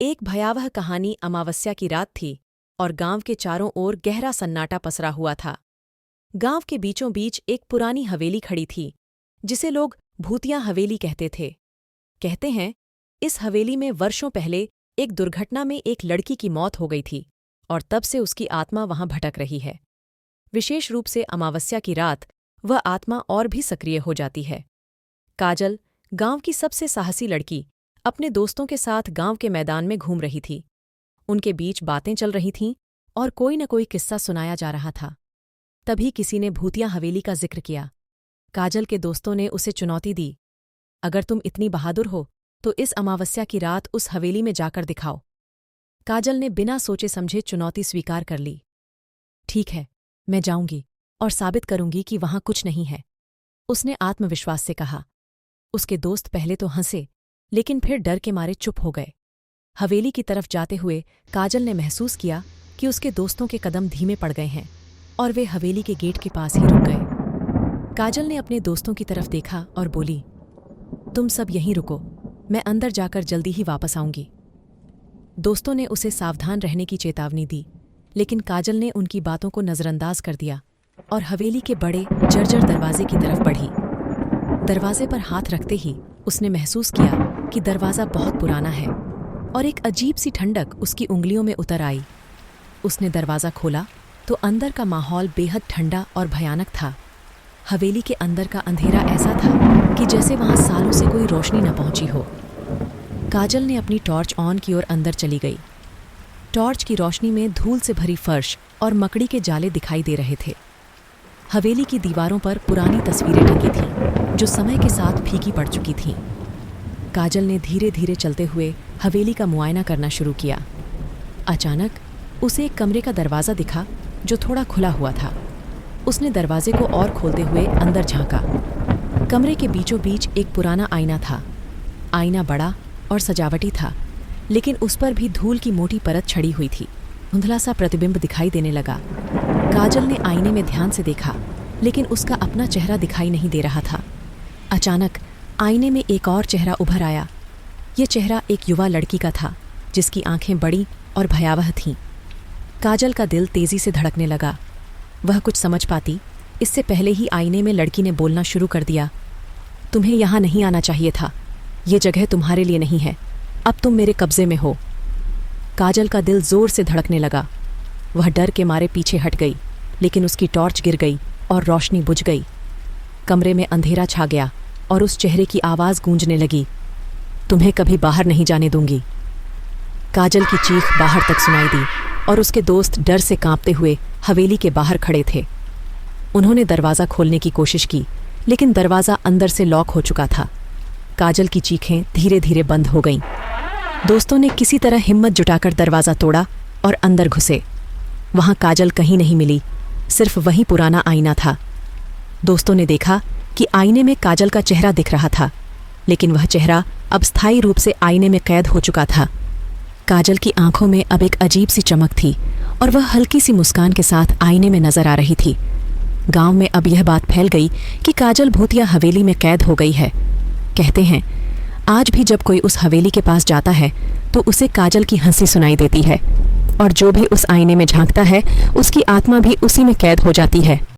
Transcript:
एक भयावह कहानी। अमावस्या की रात थी और गांव के चारों ओर गहरा सन्नाटा पसरा हुआ था। गांव के बीचों बीच एक पुरानी हवेली खड़ी थी, जिसे लोग भूतिया हवेली कहते थे। कहते हैं, इस हवेली में वर्षों पहले एक दुर्घटना में एक लड़की की मौत हो गई थी और तब से उसकी आत्मा वहां भटक रही है। विशेष रूप से अमावस्या की रात वह आत्मा और भी सक्रिय हो जाती है। काजल, गांव की सबसे साहसी लड़की, अपने दोस्तों के साथ गांव के मैदान में घूम रही थी। उनके बीच बातें चल रही थीं और कोई न कोई किस्सा सुनाया जा रहा था। तभी किसी ने भूतिया हवेली का जिक्र किया। काजल के दोस्तों ने उसे चुनौती दी, अगर तुम इतनी बहादुर हो तो इस अमावस्या की रात उस हवेली में जाकर दिखाओ। काजल ने बिना सोचे समझे चुनौती स्वीकार कर ली। ठीक है, मैं जाऊंगी और साबित करूंगी कि वहां कुछ नहीं है, उसने आत्मविश्वास से कहा। उसके दोस्त पहले तो हंसे, लेकिन फिर डर के मारे चुप हो गए। हवेली की तरफ जाते हुए काजल ने महसूस किया कि उसके दोस्तों के कदम धीमे पड़ गए हैं और वे हवेली के गेट के पास ही रुक गए। काजल ने अपने दोस्तों की तरफ देखा और बोली, तुम सब यहीं रुको, मैं अंदर जाकर जल्दी ही वापस आऊंगी। दोस्तों ने उसे सावधान रहने की चेतावनी दी, लेकिन काजल ने उनकी बातों को नजरअंदाज कर दिया और हवेली के बड़े जर्जर दरवाजे की तरफ बढ़ी। दरवाजे पर हाथ रखते ही उसने महसूस किया कि दरवाज़ा बहुत पुराना है और एक अजीब सी ठंडक उसकी उंगलियों में उतर आई। उसने दरवाज़ा खोला तो अंदर का माहौल बेहद ठंडा और भयानक था। हवेली के अंदर का अंधेरा ऐसा था कि जैसे वहां सालों से कोई रोशनी न पहुंची हो। काजल ने अपनी टॉर्च ऑन की और अंदर चली गई। टॉर्च की रोशनी में धूल से भरी फर्श और मकड़ी के जाले दिखाई दे रहे थे। हवेली की दीवारों पर पुरानी तस्वीरें टंगी थीं, जो समय के साथ फीकी पड़ चुकी थीं। काजल ने धीरे धीरे चलते हुए हवेली का मुआयना करना शुरू किया। अचानक उसे एक कमरे का दरवाज़ा दिखा, जो थोड़ा खुला हुआ था। उसने दरवाजे को और खोलते हुए अंदर झांका। कमरे के बीचों बीच एक पुराना आईना था। आईना बड़ा और सजावटी था, लेकिन उस पर भी धूल की मोटी परत छड़ी हुई थी। धुंधला सा प्रतिबिंब दिखाई देने लगा। काजल ने आईने में ध्यान से देखा, लेकिन उसका अपना चेहरा दिखाई नहीं दे रहा था। अचानक आईने में एक और चेहरा उभर आया। ये चेहरा एक युवा लड़की का था, जिसकी आंखें बड़ी और भयावह थीं। काजल का दिल तेजी से धड़कने लगा। वह कुछ समझ पाती इससे पहले ही आईने में लड़की ने बोलना शुरू कर दिया, तुम्हें यहाँ नहीं आना चाहिए था, ये जगह तुम्हारे लिए नहीं है, अब तुम मेरे कब्जे में हो। काजल का दिल जोर से धड़कने लगा। वह डर के मारे पीछे हट गई, लेकिन उसकी टॉर्च गिर गई और रोशनी बुझ गई। कमरे में अंधेरा छा गया और उस चेहरे की आवाज़ गूंजने लगी, तुम्हें कभी बाहर नहीं जाने दूंगी। काजल की चीख बाहर तक सुनाई दी और उसके दोस्त डर से कांपते हुए हवेली के बाहर खड़े थे। उन्होंने दरवाज़ा खोलने की कोशिश की, लेकिन दरवाज़ा अंदर से लॉक हो चुका था। काजल की चीखें धीरे धीरे बंद हो गईं। दोस्तों ने किसी तरह हिम्मत जुटाकर दरवाज़ा तोड़ा और अंदर घुसे। वहाँ काजल कहीं नहीं मिली, सिर्फ वही पुराना आईना था। दोस्तों ने देखा कि आईने में काजल का चेहरा दिख रहा था, लेकिन वह चेहरा अब स्थायी रूप से आईने में कैद हो चुका था। काजल की आंखों में अब एक अजीब सी चमक थी और वह हल्की सी मुस्कान के साथ आईने में नजर आ रही थी। गांव में अब यह बात फैल गई कि काजल भूतिया हवेली में कैद हो गई है। कहते हैं, आज भी जब कोई उस हवेली के पास जाता है तो उसे काजल की हंसी सुनाई देती है और जो भी उस आईने में झांकता है उसकी आत्मा भी उसी में कैद हो जाती है।